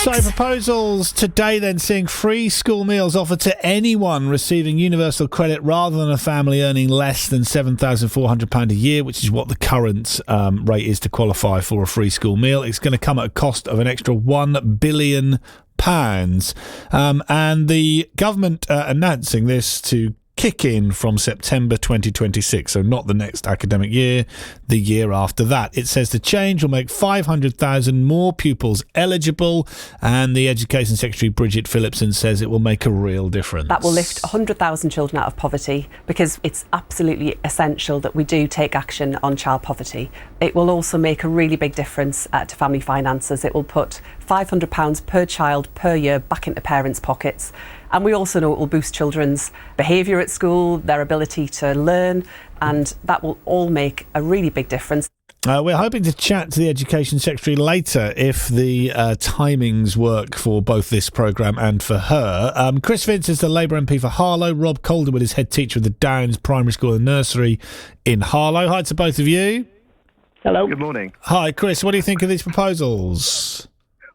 So proposals today then seeing free school meals offered to anyone receiving universal credit rather than a family earning less than £7,400 a year, which is what the current rate is to qualify for a free school meal. It's going to come at a cost of an extra £1 billion. And the government announcing this to kick in from September 2026, so not the next academic year, the year after that. It says the change will make 500,000 more pupils eligible, and the Education Secretary Bridget Phillipson says it will make a real difference. That will lift 100,000 children out of poverty, because it's absolutely essential that we do take action on child poverty. It will also make a really big difference to family finances. It will put £500 per child per year back into parents' pockets. And we also know it will boost children's behaviour at school, their ability to learn, and that will all make a really big difference. We're hoping to chat to the Education Secretary later if the timings work for both this programme and for her. Chris Vince is the Labour MP for Harlow. Rob Calderwood is head teacher of the Downs Primary School and Nursery in Harlow. Hi to both of you. Hello. Good morning. Hi, Chris. What do you think of these proposals?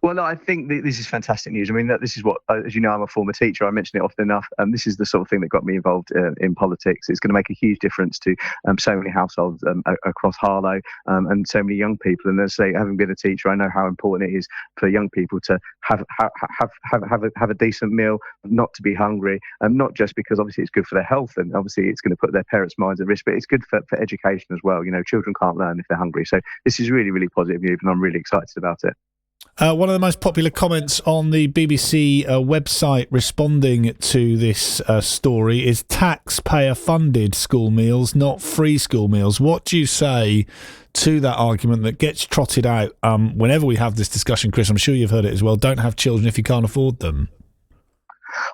Well, I think this is fantastic news. I mean, this is what, as you know, I'm a former teacher. I mention it often enough. This is the sort of thing that got me involved in politics. It's going to make a huge difference to so many households across Harlow and so many young people. And as I say, having been a teacher, I know how important it is for young people to have a decent meal, not to be hungry, not just because obviously it's good for their health and obviously it's going to put their parents' minds at risk, but it's good for education as well. You know, children can't learn if they're hungry. So this is really, really positive news, and I'm really excited about it. One of the most popular comments on the BBC website responding to this story is taxpayer-funded school meals, not free school meals. What do you say to that argument that gets trotted out whenever we have this discussion, Chris? I'm sure you've heard it as well. Don't have children if you can't afford them.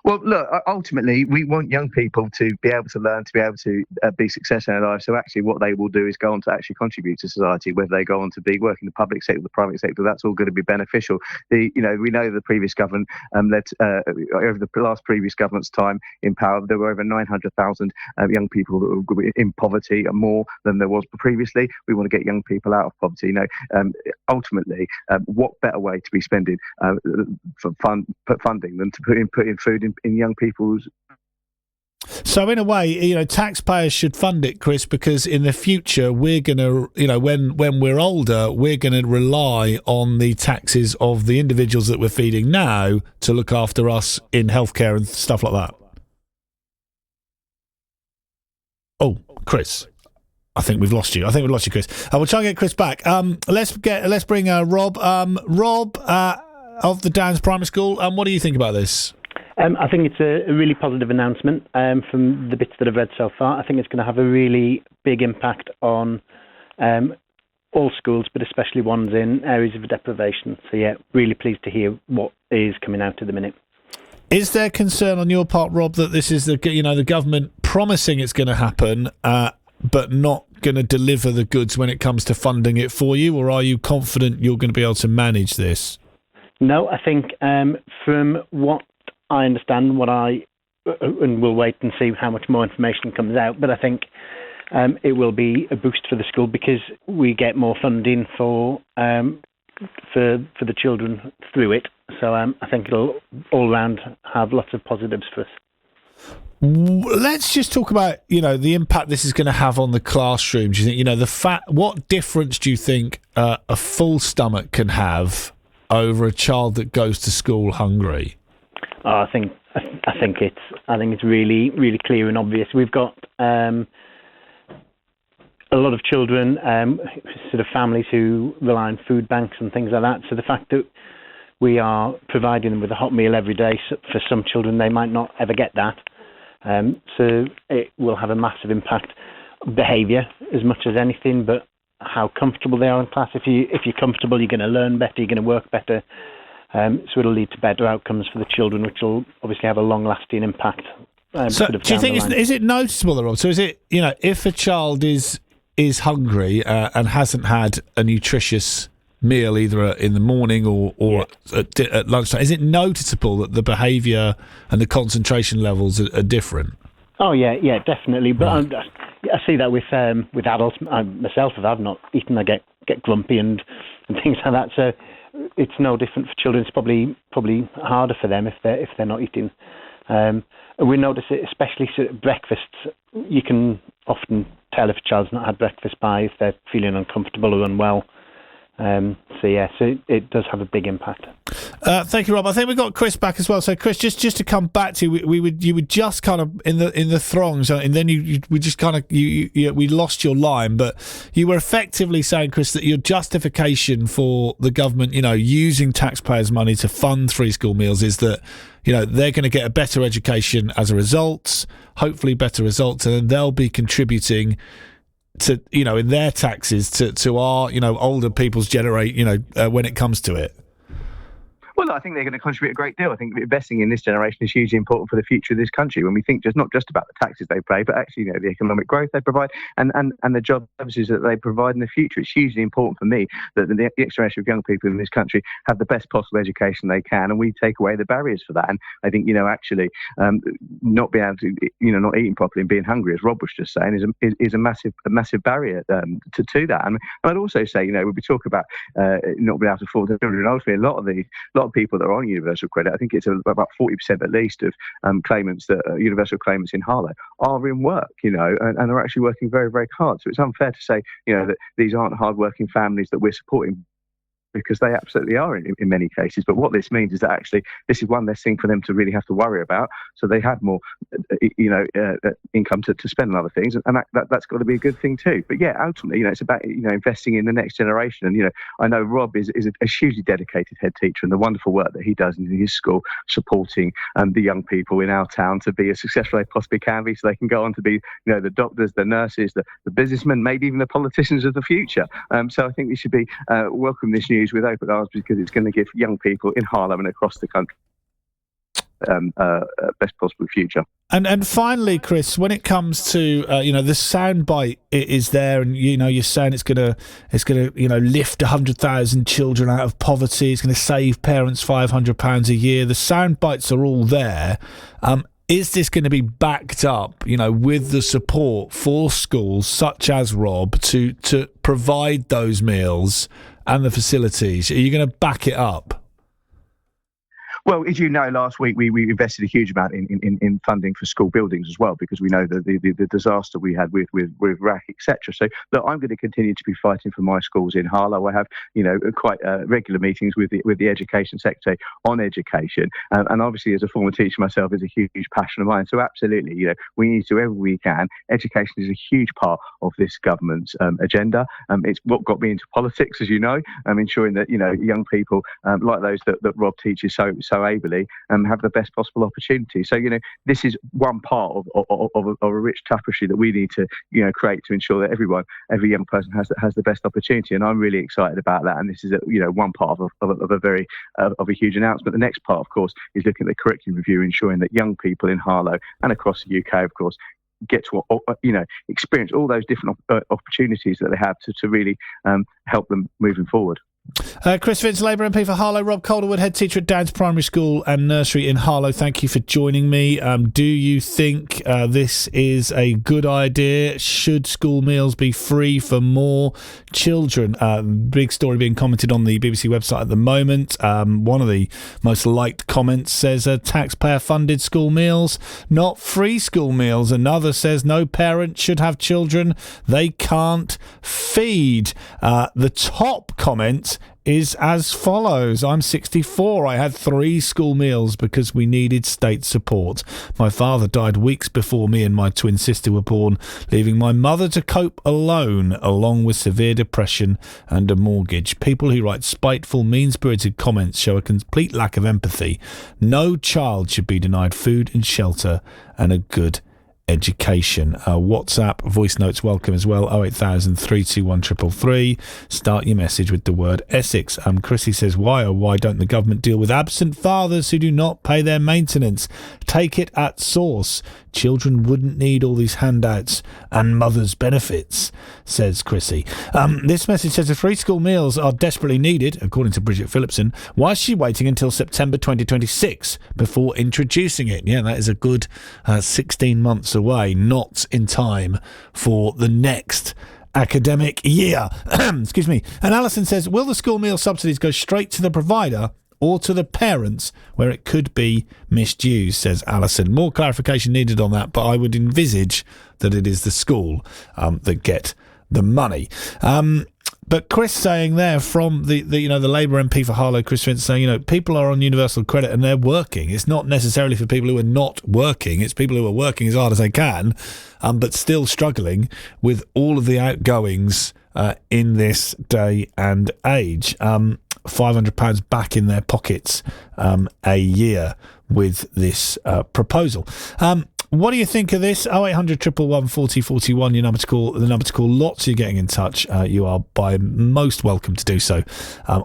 Well, look, ultimately, we want young people to be able to learn, to be able to be successful in their lives. So actually what they will do is go on to actually contribute to society, whether they go on to be working in the public sector, the private sector, that's all going to be beneficial. We know the previous government over the last previous government's time in power, there were over 900,000 young people that were in poverty, and more than there was previously. We want to get young people out of poverty. Ultimately, what better way to be spending funding than to put in food in young people's. So in a way, taxpayers should fund it, Chris, because in the future we're going to, when we're older, we're going to rely on the taxes of the individuals that we're feeding now to look after us in healthcare and stuff like that. Oh, Chris. I think we've lost you. Chris. We'll try and get Chris back. Let's bring Rob. Rob of the Downs Primary School. What do you think about this? I think it's a really positive announcement from the bits that I've read so far. I think it's going to have a really big impact on all schools, but especially ones in areas of deprivation. So, yeah, really pleased to hear what is coming out at the minute. Is there concern on your part, Rob, that this is the government promising it's going to happen, but not going to deliver the goods when it comes to funding it for you, or are you confident you're going to be able to manage this? No, I think from what I understand, and we'll wait and see how much more information comes out, but I think it will be a boost for the school because we get more funding for the children through it. So I think it'll all round have lots of positives for us. Let's just talk about, the impact this is going to have on the classroom. Do you think, what difference do you think a full stomach can have over a child that goes to school hungry? I think it's really, really clear and obvious. We've got a lot of children, sort of families who rely on food banks and things like that. So the fact that we are providing them with a hot meal every day, for some children they might not ever get that. So it will have a massive impact on behaviour as much as anything, but how comfortable they are in class. If you're comfortable, you're going to learn better, you're going to work better. So it'll lead to better outcomes for the children, which will obviously have a long-lasting impact. So do you think is it noticeable, Rob? So is it, if a child is hungry and hasn't had a nutritious meal either in the morning or at lunchtime, is it noticeable that the behaviour and the concentration levels are different? Oh yeah, definitely. But I see that with adults. Myself, if I've not eaten, I get grumpy and things like that. So it's no different for children. It's probably harder for them if they're not eating. And we notice it, especially at breakfasts. You can often tell if a child's not had breakfast if they're feeling uncomfortable or unwell. So it does have a big impact. Thank you, Rob. I think we've got Chris back as well. So, Chris, just to come back to you, you were just kind of in the throngs, and then we just kind of we lost your line, but you were effectively saying, Chris, that your justification for the government, using taxpayers' money to fund free school meals is that they're going to get a better education as a result, hopefully better results, and then they'll be contributing to in their taxes to our older people's generate when it comes to it. Well, I think they're going to contribute a great deal. I think investing in this generation is hugely important for the future of this country. When we think not just about the taxes they pay, but actually, the economic growth they provide and the job services that they provide in the future. It's hugely important for me that the next generation of young people in this country have the best possible education they can, and we take away the barriers for that. And I think, not being able to, not eating properly and being hungry, as Rob was just saying, is a massive barrier to that. And I'd also say, when we talk about not being able to afford the children, ultimately, a lot of people that are on universal credit, I think it's about 40% at least of claimants that universal claimants in Harlow are in work, and are actually working very, very hard. So it's unfair to say, that these aren't hard-working families that we're supporting, because they absolutely are in many cases. But what this means is that actually this is one less thing for them to really have to worry about. So they have more, income to spend on other things, and that's got to be a good thing too. But yeah, ultimately, it's about investing in the next generation. And I know Rob is a hugely dedicated head teacher, and the wonderful work that he does in his school, supporting the young people in our town to be as successful as they possibly can be, so they can go on to be the doctors, the nurses, the businessmen, maybe even the politicians of the future. So I think we should be welcome this news with open arms, because it's going to give young people in Harlem and across the country best possible future. And finally, Chris, when it comes to the soundbite is there, and you're saying it's gonna lift 100,000 children out of poverty. It's going to save parents £500 a year. The soundbites are all there. Is this going to be backed up, with the support for schools such as Rob to provide those meals and the facilities? Are you going to back it up? Well, as you know, last week we invested a huge amount in funding for school buildings as well, because we know that the disaster we had with RAC, etc. So look, I'm going to continue to be fighting for my schools in Harlow. I have quite regular meetings with the Education Secretary on education, and obviously as a former teacher myself, is a huge passion of mine. So absolutely, we need to do whatever we can. Education is a huge part of this government's agenda. It's what got me into politics, as you know. Ensuring that young people like those that Rob teaches so ably have the best possible opportunity. So this is one part of a rich tapestry that we need to create to ensure that every young person has the best opportunity. And I'm really excited about that. And this is one part of a very of a huge announcement. The next part, of course, is looking at the curriculum review, ensuring that young people in Harlow and across the UK, of course, get to experience all those different opportunities that they have to really help them moving forward. Chris Vince, Labour MP for Harlow. Rob Calderwood, head teacher at Downs Primary School and Nursery in Harlow. Thank you for joining me. Do you think this is a good idea? Should school meals be free for more children? Big story being commented on the BBC website at the moment. One of the most liked comments says taxpayer-funded school meals, not free school meals. Another says no parent should have children they can't feed. The top comment is as follows. I'm 64. I had 3 school meals because we needed state support. My father died weeks before me and my twin sister were born, leaving my mother to cope alone, along with severe depression and a mortgage. People who write spiteful, mean-spirited comments show a complete lack of empathy. No child should be denied food and shelter and a good education. WhatsApp voice notes welcome as well. 08000 321 333. Start your message with the word Essex. Chrissy says, why don't the government deal with absent fathers who do not pay their maintenance? Take it at source. Children wouldn't need all these handouts and mothers' benefits, says Chrissy. This message says, if free school meals are desperately needed, according to Bridget Phillipson, why is she waiting until September 2026 before introducing it? Yeah, that is a good 16 months away, not in time for the next academic year. Excuse me. And Alison says, will the school meal subsidies go straight to the provider or to the parents where it could be misused, says Alison. More clarification needed on that, but I would envisage that it is the school that get the money. But Chris saying there from the Labour MP for Harlow, Chris Finch, saying, people are on universal credit and they're working. It's not necessarily for people who are not working. It's people who are working as hard as they can, but still struggling with all of the outgoings in this day and age. £500 back in their pockets a year with this proposal. What do you think of this? 0800 111 40 41, the number to call. Lots of you getting in touch. You are most welcome to do so.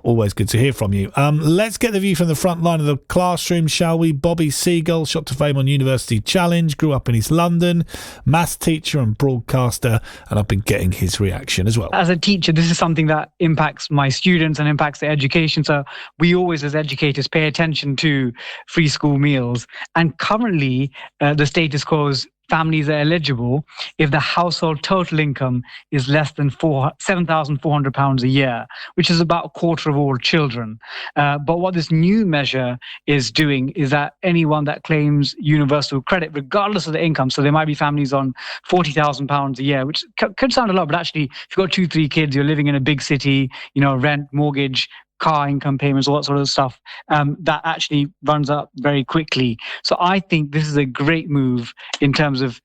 Always good to hear from you. Let's get the view from the front line of the classroom, shall we? Bobby Seagull, shot to fame on University Challenge, grew up in East London, maths teacher and broadcaster, and I've been getting his reaction as well. As a teacher, this is something that impacts my students and impacts their education. So we always, as educators, pay attention to free school meals. And currently, the status quo is families are eligible if the household total income is less than £7,400 a year, which is about a quarter of all children. But what this new measure is doing is that anyone that claims universal credit, regardless of the income, so there might be families on £40,000 a year, which could sound a lot, but actually, if you've got 2-3 kids, you're living in a big city, rent, mortgage, car income payments, all that sort of stuff, that actually runs up very quickly. So I think this is a great move in terms of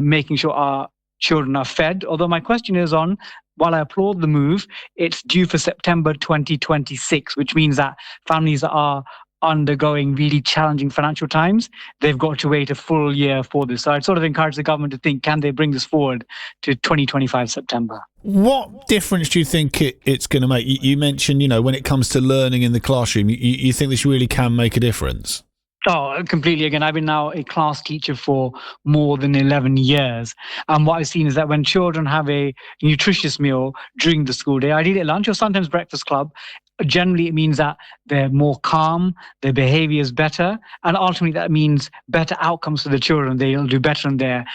making sure our children are fed. Although my question is while I applaud the move, it's due for September 2026, which means that families that are undergoing really challenging financial times, they've got to wait a full year for this. So I'd sort of encourage the government to think, can they bring this forward to 2025 September? What difference do you think it's going to make? You mentioned, when it comes to learning in the classroom, you think this really can make a difference? Oh, completely. Again, I've been now a class teacher for more than 11 years. And what I've seen is that when children have a nutritious meal during the school day, ideally at lunch or sometimes breakfast club, generally it means that they're more calm, their behavior is better, and ultimately that means better outcomes for the children. They'll do better on their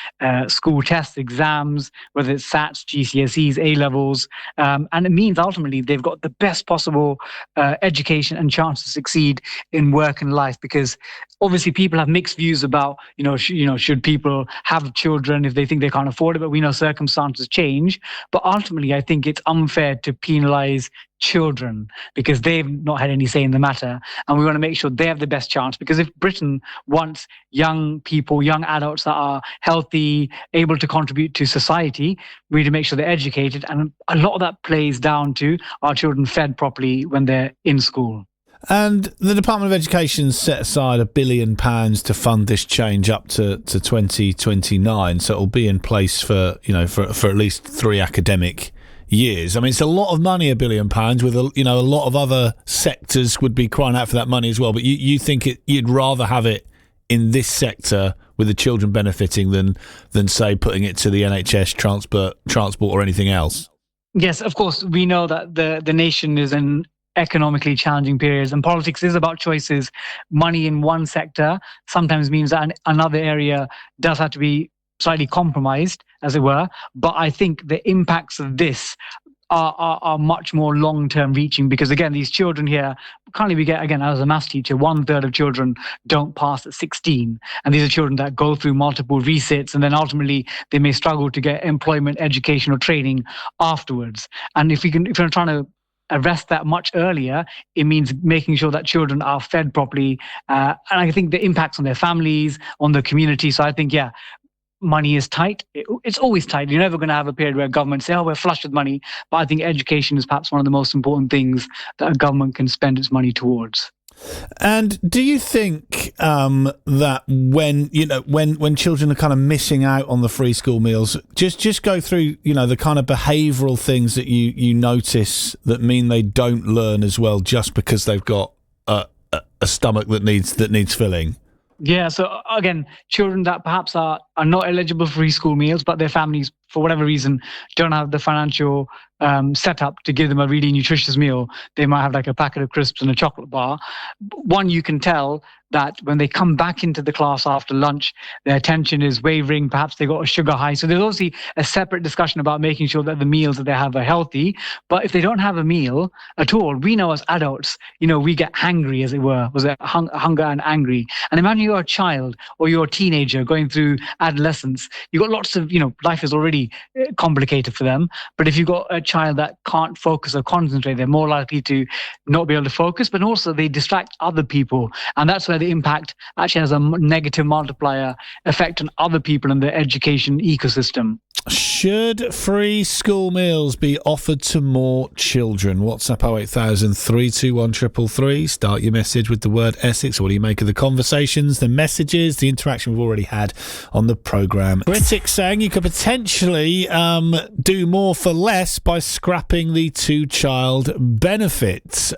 school tests, exams, whether it's SATs, GCSEs, A-levels, and it means ultimately they've got the best possible education and chance to succeed in work and life, because obviously people have mixed views about, should people have children if they think they can't afford it, but we know circumstances change. But ultimately, I think it's unfair to penalise children because they've not had any say in the matter, and we want to make sure they have the best chance, because if Britain wants young people, young adults that are healthy, able to contribute to society, we need to make sure they're educated, and a lot of that plays down to our children fed properly when they're in school. And the Department of Education set aside £1 billion to fund this change up to 2029, so it'll be in place for at least 3 academic years. I mean, it's a lot of money, £1 billion, with a lot of other sectors would be crying out for that money as well. But you think you'd rather have it in this sector with the children benefiting than say putting it to the NHS, transport or anything else? Yes, of course. We know that the nation is in economically challenging periods, and politics is about choices. Money in one sector sometimes means that another area does have to be slightly compromised, as it were. But I think the impacts of this are much more long-term reaching, because again, these children here, currently we get, again, as a maths teacher, 1/3 of children don't pass at 16. And these are children that go through multiple resits, and then ultimately they may struggle to get employment, education or training afterwards. And if we're trying to arrest that much earlier, it means making sure that children are fed properly. And I think the impacts on their families, on the community. So I think, money is tight. It's always tight. You're never going to have a period where government say, we're flush with money. But I think education is perhaps one of the most important things that a government can spend its money towards. And do you think that when children are kind of missing out on the free school meals, just go through the kind of behavioural things that you notice that mean they don't learn as well just because they've got a stomach that needs filling? Yeah, so again, children that perhaps are not eligible for free school meals, but their families for whatever reason, don't have the financial setup to give them a really nutritious meal, they might have like a packet of crisps and a chocolate bar. One, you can tell that when they come back into the class after lunch, their attention is wavering. Perhaps they got a sugar high. So there's obviously a separate discussion about making sure that the meals that they have are healthy. But if they don't have a meal at all, we know as adults, we get hangry, as it were, was it hunger and angry. And imagine you're a child or you're a teenager going through adolescence. You've got lots of, life is already complicated for them. But if you've got a child that can't focus or concentrate, they're more likely to not be able to focus, but also they distract other people. And that's where the impact actually has a negative multiplier effect on other people in the education ecosystem. Should free school meals be offered to more children? WhatsApp 08000 321 333. Start your message with the word Essex. What do you make of the conversations, the messages, the interaction we've already had on the programme? Critics saying you could potentially do more for less by scrapping the two-child benefit,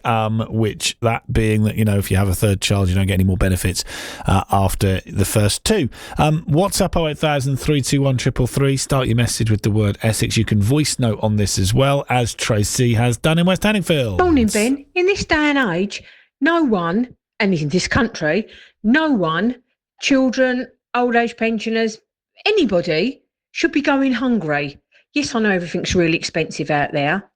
which that being that, if you have a third child, you don't get any more benefits after the first two. WhatsApp 08000 321 333. Start your message with the word Essex. You can voice note on this as well, as Tracy has done in West Hanningfield. Morning, Ben. In this day and age, no one, and in this country, no one, children, old age pensioners, anybody should be going hungry. Yes, I know everything's really expensive out there,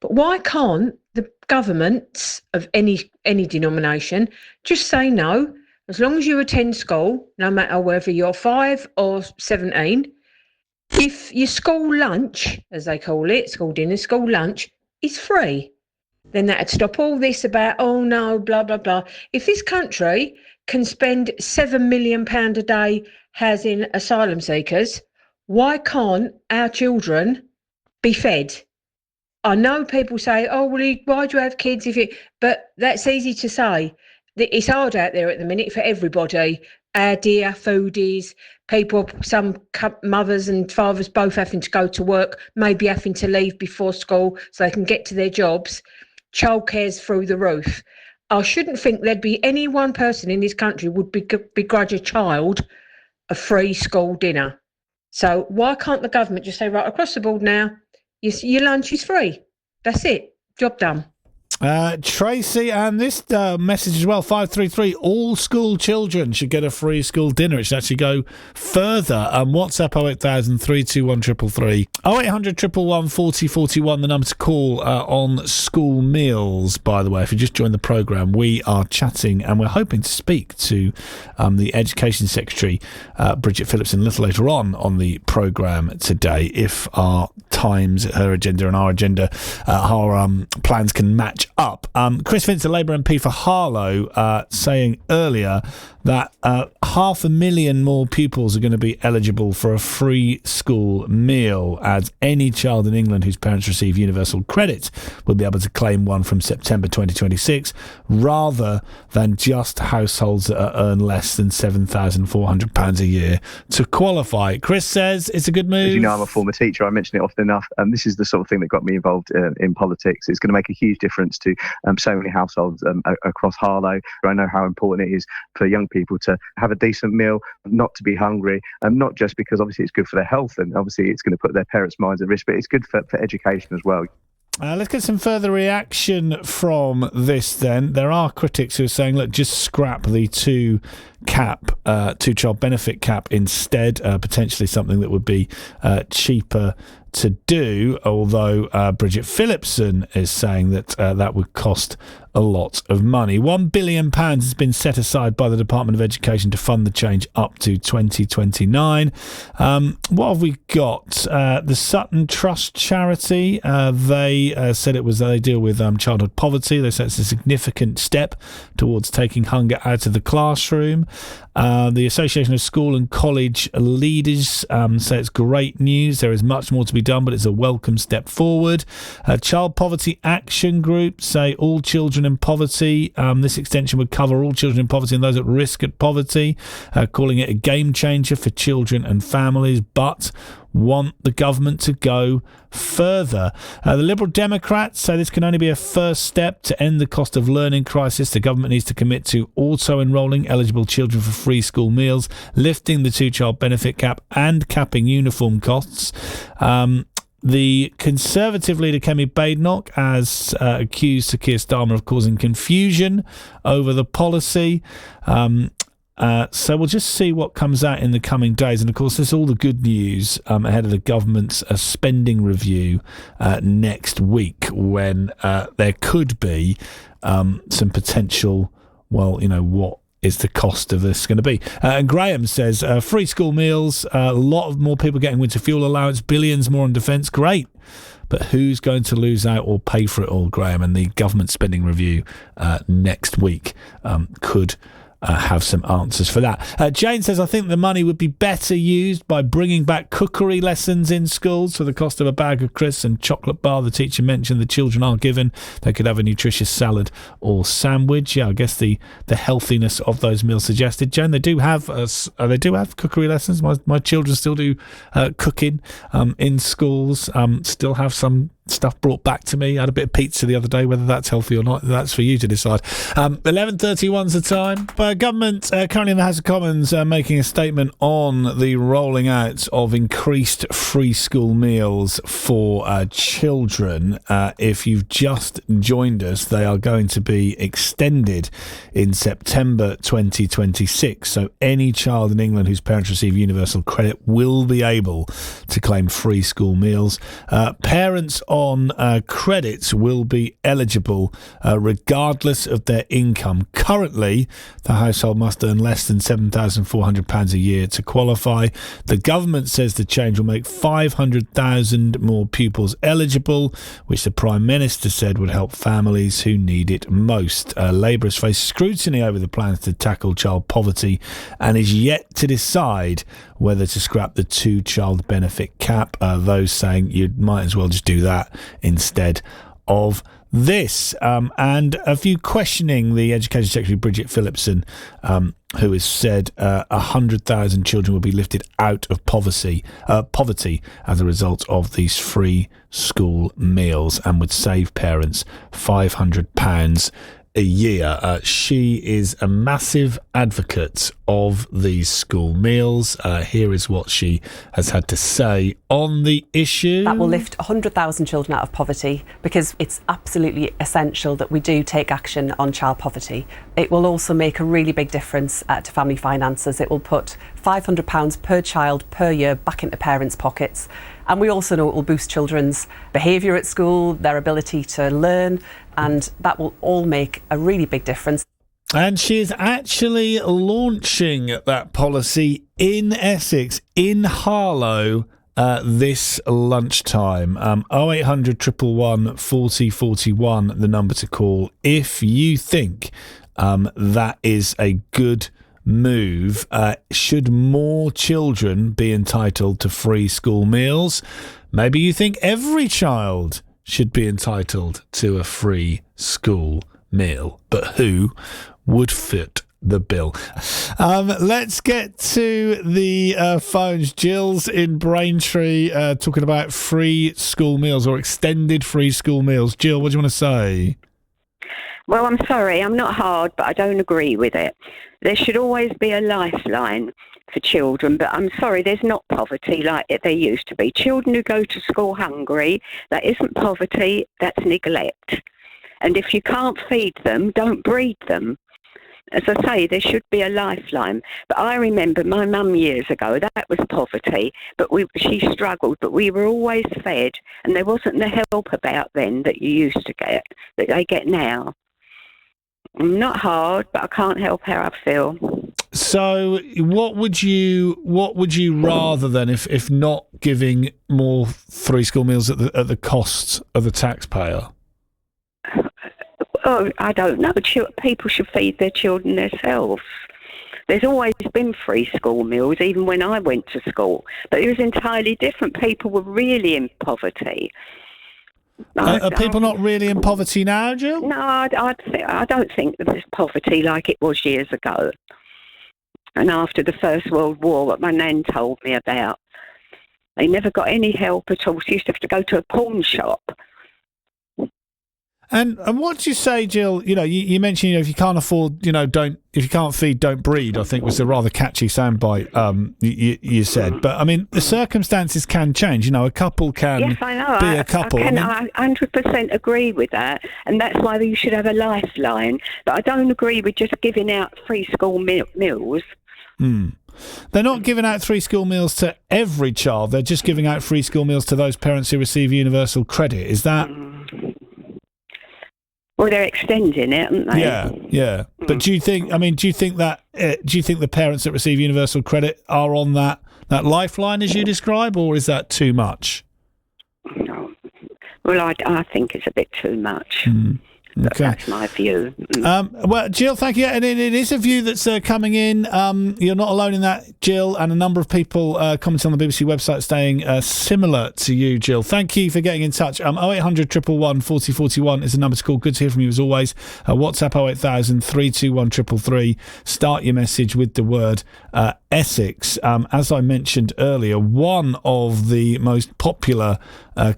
but why can't the governments of any denomination just say no? As long as you attend school, no matter whether you're 5 or 17, if your school lunch, as they call it, school dinner, school lunch, is free, then that'd stop all this about, oh no, blah, blah, blah. If this country can spend £7 million a day housing asylum seekers, why can't our children be fed? I know people say, oh, well, why do you have kids if you... But that's easy to say. It's hard out there at the minute for everybody. Our dear foodies, people, some mothers and fathers both having to go to work, maybe having to leave before school so they can get to their jobs. Childcare's through the roof. I shouldn't think there'd be any one person in this country would begrudge a child a free school dinner. So why can't the government just say, right, across the board now, your lunch is free. That's it. Job done. Tracy, and this message as well, 533, all school children should get a free school dinner. It should actually go further. WhatsApp 08000 321 333. 0800 111 40 41, the number to call on school meals, by the way. If you just joined the programme, we are chatting and we're hoping to speak to the Education Secretary, Bridget Phillipson, a little later on the programme today, if our times, her agenda and our agenda, our plans can match up. Chris Vince, the Labour MP for Harlow, saying earlier that 500,000 more pupils are going to be eligible for a free school meal, as any child in England whose parents receive universal credit will be able to claim one from September 2026, rather than just households that earn less than £7,400 a year to qualify. Chris says it's a good move. As you know, I'm a former teacher. I mention it often enough. This is the sort of thing that got me involved in politics. It's going to make a huge difference to so many households across Harlow. I know how important it is for young people to have a decent meal, not to be hungry, and not just because obviously it's good for their health and obviously it's going to put their parents' minds at risk, but it's good for education as well. Let's get some further reaction from this then. There are critics who are saying, look, just scrap the two-child benefit cap instead, potentially something that would be cheaper to do, although Bridget Phillipson is saying that that would cost a lot of money. £1 billion has been set aside by the Department of Education to fund the change up to 2029. What have we got? The Sutton Trust charity, they said it was they deal with childhood poverty. They said it's a significant step towards taking hunger out of the classroom. The Association of School and College Leaders say it's great news. There is much more to be done, but it's a welcome step forward. Child Poverty Action Group say all children children in poverty. This extension would cover all children in poverty and those at risk at poverty, calling it a game changer for children and families, but want the government to go further. The Liberal Democrats say this can only be a first step to end the cost of learning crisis. The government needs to commit to auto-enrolling eligible children for free school meals, lifting the two-child benefit cap and capping uniform costs. The Conservative leader, Kemi Badenoch, has accused Sir Keir Starmer of causing confusion over the policy. So we'll just see what comes out in the coming days. And, of course, there's all the good news ahead of the government's spending review next week, when there could be some potential, what is the cost of this going to be? And Graham says, free school meals, a lot of more people getting winter fuel allowance, billions more on defence, great. But who's going to lose out or pay for it all, Graham? And the government spending review next week could have some answers for that. Jane says, I think the money would be better used by bringing back cookery lessons in schools for the cost of a bag of crisps and chocolate bar the teacher mentioned the children are given. They could have a nutritious salad or sandwich. Yeah, I guess the healthiness of those meals suggested. Jane, they do have cookery lessons. My children still do cooking in schools. Still have some stuff brought back to me. I had a bit of pizza the other day. Whether that's healthy or not, that's for you to decide. 11:31's the time. Government currently in the House of Commons making a statement on the rolling out of increased free school meals for children. If you've just joined us, they are going to be extended in September 2026. So any child in England whose parents receive universal credit will be able to claim free school meals. Parents on credits will be eligible regardless of their income. Currently, the household must earn less than £7,400 a year to qualify. The government says the change will make 500,000 more pupils eligible, which the Prime Minister said would help families who need it most. Labour has faced scrutiny over the plans to tackle child poverty and is yet to decide whether to scrap the two-child benefit cap. Those saying you might as well just do that instead of this. And a few questioning the Education Secretary Bridget Phillipson, who has said 100,000 children will be lifted out of poverty as a result of these free school meals and would save parents £500 a year. She is a massive advocate of these school meals. Here is what she has had to say on the issue. That will lift 100,000 children out of poverty, because it's absolutely essential that we do take action on child poverty. It will also make a really big difference to family finances. It will put £500 per child per year back into parents' pockets. And we also know it will boost children's behaviour at school, their ability to learn, and that will all make a really big difference. And she is actually launching that policy in Essex, in Harlow, this lunchtime. 0800 111 40 41, the number to call if you think that is a good move. Should more children be entitled to free school meals? Maybe you think every child should be entitled to a free school meal, but who would fit the bill? Let's get to the phones. Jill's in Braintree talking about free school meals or extended free school meals. Jill, what do you want to say? Well, I'm sorry, I'm not hard, but I don't agree with it. There should always be a lifeline for children, but I'm sorry, there's not poverty like there used to be. Children who go to school hungry, that isn't poverty, that's neglect. And if you can't feed them, don't breed them. As I say, there should be a lifeline. But I remember my mum years ago, that was poverty, but she struggled, but we were always fed, and there wasn't the help about then that you used to get, that they get now. I'm not hard, but I can't help how I feel. So what would you rather then, if not giving more free school meals at the cost of the taxpayer? Oh, I don't know. People should feed their children themselves. There's always been free school meals, even when I went to school. But it was entirely different. People were really in poverty. Are people not really in poverty now, Jill? No, I don't think there's poverty like it was years ago. And after the First World War, what my nan told me about, they never got any help at all. She used to have to go to a pawn shop. And what do you say, Jill? You mentioned, if you can't afford, if you can't feed, don't breed, I think was a rather catchy soundbite you said. But, I mean, the circumstances can change. A couple can yes, I know. be a couple. I 100% agree with that. And that's why you should have a lifeline. But I don't agree with just giving out free school meals. They're not giving out free school meals to every child. They're just giving out free school meals to those parents who receive universal credit. Is that... Well, they're extending it, aren't they? Yeah. But do you think the parents that receive universal credit are on that lifeline as you describe, or is that too much? No. Well, I think it's a bit too much. Okay. That's my view. Well, Jill, thank you. And it is a view that's coming in. You're not alone in that, Jill, and a number of people commenting on the BBC website saying similar to you, Jill. Thank you for getting in touch. 0800 111 40 41 is the number to call. Good to hear from you as always. WhatsApp 08000 321 333. Start your message with the word Essex. As I mentioned earlier, one of the most popular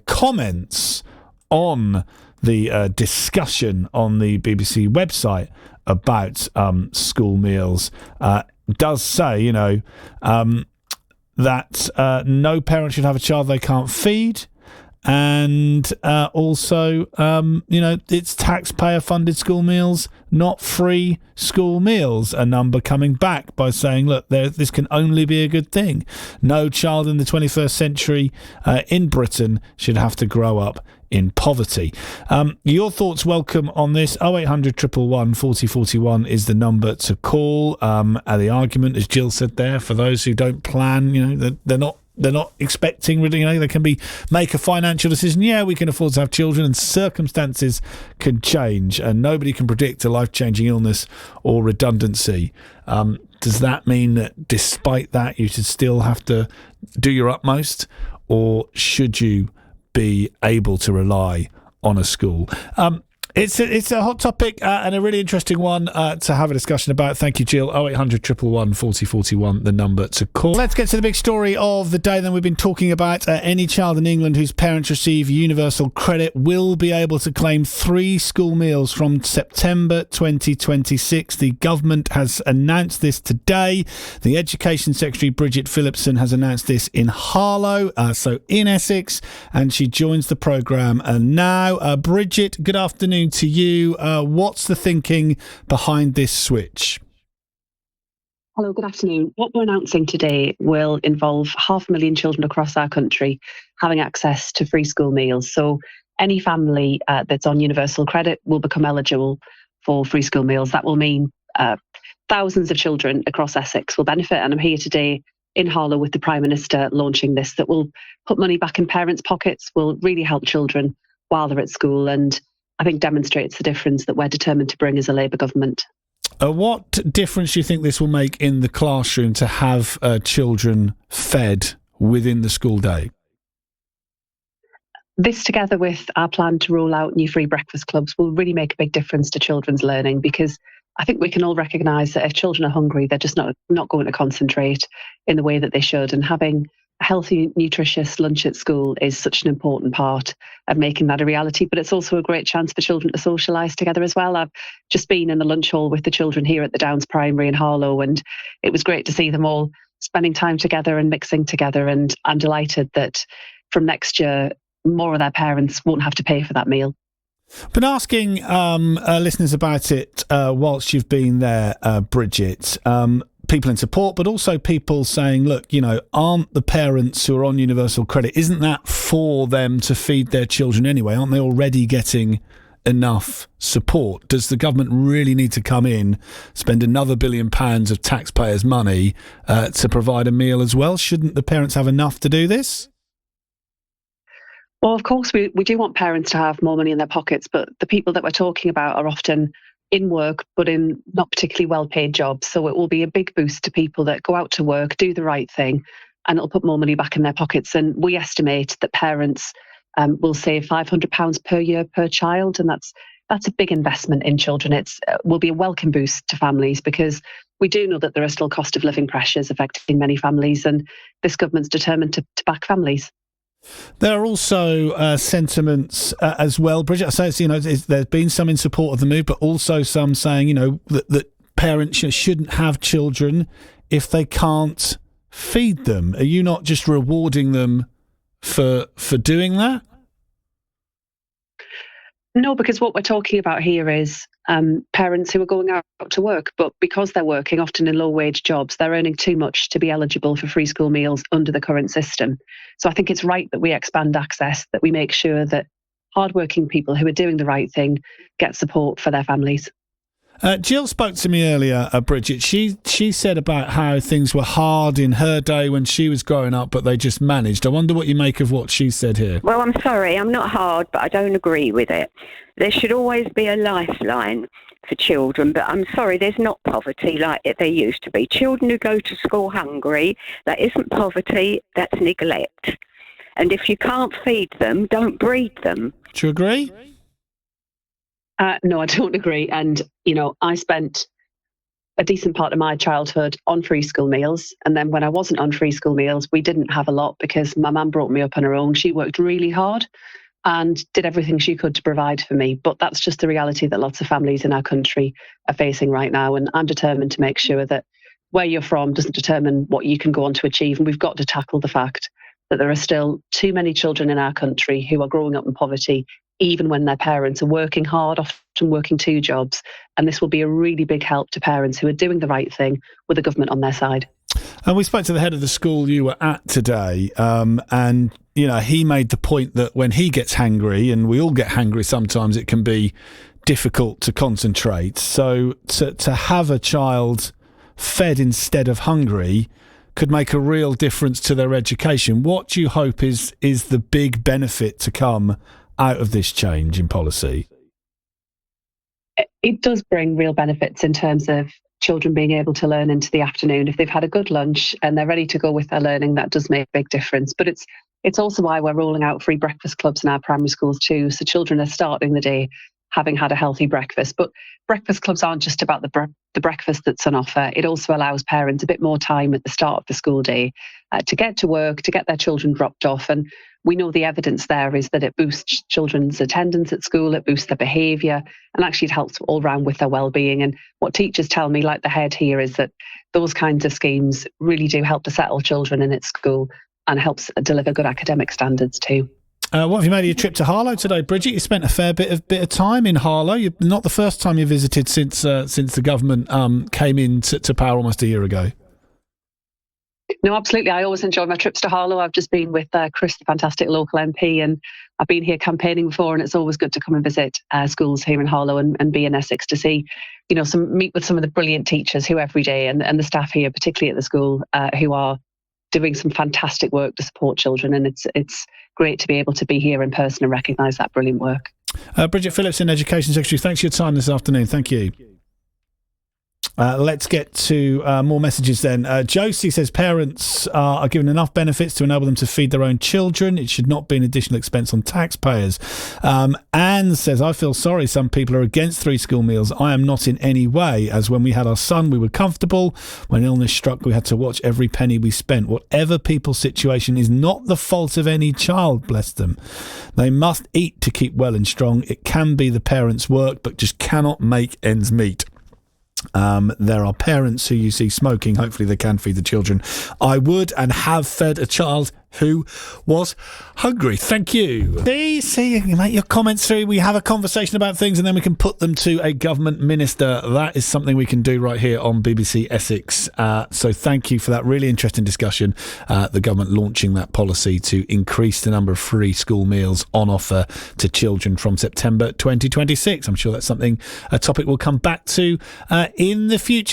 comments on the discussion on the BBC website about school meals does say, that no parent should have a child they can't feed. And also, it's taxpayer-funded school meals, not free school meals. A number coming back by saying, look, this can only be a good thing. No child in the 21st century in Britain should have to grow up in poverty. Your thoughts welcome on this. 0800 111 40 41 is the number to call. The argument, as Jill said there, for those who don't plan, they're not expecting, they can make a financial decision. Yeah, we can afford to have children, and circumstances can change, and nobody can predict a life-changing illness or redundancy. Does that mean that despite that, you should still have to do your utmost, or should you be able to rely on a school? It's a hot topic and a really interesting one to have a discussion about. Thank you, Jill. 0800 111 40 41, the number to call. Let's get to the big story of the day. Then we've been talking about any child in England whose parents receive universal credit will be able to claim 3 school meals from September 2026. The government has announced this today. The Education Secretary, Bridget Phillipson, has announced this in Harlow, so in Essex, and she joins the programme now. Bridget, good afternoon to you. What's the thinking behind this switch? Hello, good afternoon. What we're announcing today will involve 500,000 children across our country having access to free school meals. So any family that's on universal credit will become eligible for free school meals. That will mean thousands of children across Essex will benefit. And I'm here today in Harlow with the Prime Minister launching this, that will put money back in parents' pockets, will really help children while they're at school, and I think demonstrates the difference that we're determined to bring as a Labour government. What difference do you think this will make in the classroom to have children fed within the school day? This, together with our plan to roll out new free breakfast clubs, will really make a big difference to children's learning, because I think we can all recognise that if children are hungry, they're just not going to concentrate in the way that they should. And having a healthy, nutritious lunch at school is such an important part of making that a reality. But it's also a great chance for children to socialise together as well. I've just been in the lunch hall with the children here at the Downs Primary in Harlow, and it was great to see them all spending time together and mixing together. And I'm delighted that from next year, more of their parents won't have to pay for that meal. Been asking listeners about it whilst you've been there, Bridget. People in support, but also people saying, look, aren't the parents who are on universal credit, isn't that for them to feed their children anyway? Aren't they already getting enough support? Does the government really need to come in, spend another £1 billion of taxpayers' money to provide a meal as well? Shouldn't the parents have enough to do this? Well, of course, we do want parents to have more money in their pockets, but the people that we're talking about are often in work, but in not particularly well-paid jobs. So it will be a big boost to people that go out to work, do the right thing, and it'll put more money back in their pockets. And we estimate that parents will save £500 per year per child, and that's a big investment in children. It's will be a welcome boost to families, because we do know that there are still cost of living pressures affecting many families, and this government's determined to back families. There are also sentiments as well, Bridget. I say there's been some in support of the move, but also some saying that parents shouldn't have children if they can't feed them. Are you not just rewarding them for doing that? No, because what we're talking about here is parents who are going out to work, but because they're working often in low-wage jobs, they're earning too much to be eligible for free school meals under the current system. So I think it's right that we expand access, that we make sure that hardworking people who are doing the right thing get support for their families. Jill spoke to me earlier, Bridget. She said about how things were hard in her day when she was growing up, but they just managed. I wonder what you make of what she said here. Well, I'm sorry, I'm not hard, but I don't agree with it. There should always be a lifeline for children, but I'm sorry, there's not poverty like there used to be. Children who go to school hungry, that isn't poverty, that's neglect. And if you can't feed them, don't breed them. Do you agree? No, I don't agree. And, I spent a decent part of my childhood on free school meals. And then when I wasn't on free school meals, we didn't have a lot because my mum brought me up on her own. She worked really hard and did everything she could to provide for me. But that's just the reality that lots of families in our country are facing right now. And I'm determined to make sure that where you're from doesn't determine what you can go on to achieve. And we've got to tackle the fact that there are still too many children in our country who are growing up in poverty, even when their parents are working hard, often working 2 jobs. And this will be a really big help to parents who are doing the right thing with the government on their side. And we spoke to the head of the school you were at today, and he made the point that when he gets hangry, and we all get hangry sometimes, it can be difficult to concentrate. So to have a child fed instead of hungry could make a real difference to their education. What do you hope is the big benefit to come out of this change in policy? It does bring real benefits in terms of children being able to learn into the afternoon. If they've had a good lunch and they're ready to go with their learning, that does make a big difference. But it's also why we're rolling out free breakfast clubs in our primary schools too. So children are starting the day having had a healthy breakfast. But breakfast clubs aren't just about the breakfast that's on offer. It also allows parents a bit more time at the start of the school day to get to work, to get their children dropped off. And we know the evidence there is that it boosts children's attendance at school, it boosts their behaviour, and actually it helps all round with their well-being. And what teachers tell me, like the head here, is that those kinds of schemes really do help to settle children in at school and helps deliver good academic standards too. What have you made of your trip to Harlow today, Bridget? You spent a fair bit of time in Harlow. You're not the first time you visited since the government came into power almost a year ago. No, absolutely. I always enjoy my trips to Harlow. I've just been with Chris, the fantastic local MP, and I've been here campaigning before, and it's always good to come and visit schools here in Harlow and be in Essex to see, meet with some of the brilliant teachers who every day and the staff here, particularly at the school, who are doing some fantastic work to support children. And it's great to be able to be here in person and recognise that brilliant work. Bridget Phillipson, Education Secretary, thanks for your time this afternoon. Thank you. Let's get to more messages then. Josie says parents are given enough benefits to enable them to feed their own children. It should not be an additional expense on taxpayers. Anne says, I feel sorry some people are against 3 school meals. I am not in any way, as when we had our son, we were comfortable. When illness struck, we had to watch every penny we spent. Whatever people's situation is not the fault of any child, bless them. They must eat to keep well and strong. It can be the parents' work, but just cannot make ends meet. There are parents who you see smoking. Hopefully they can feed the children. I would and have fed a child who was hungry. Thank you. See, you make your comments through. We have a conversation about things and then we can put them to a government minister. That is something we can do right here on BBC Essex. So thank you for that really interesting discussion. The government launching that policy to increase the number of free school meals on offer to children from September 2026. I'm sure that's a topic we'll come back to in the future.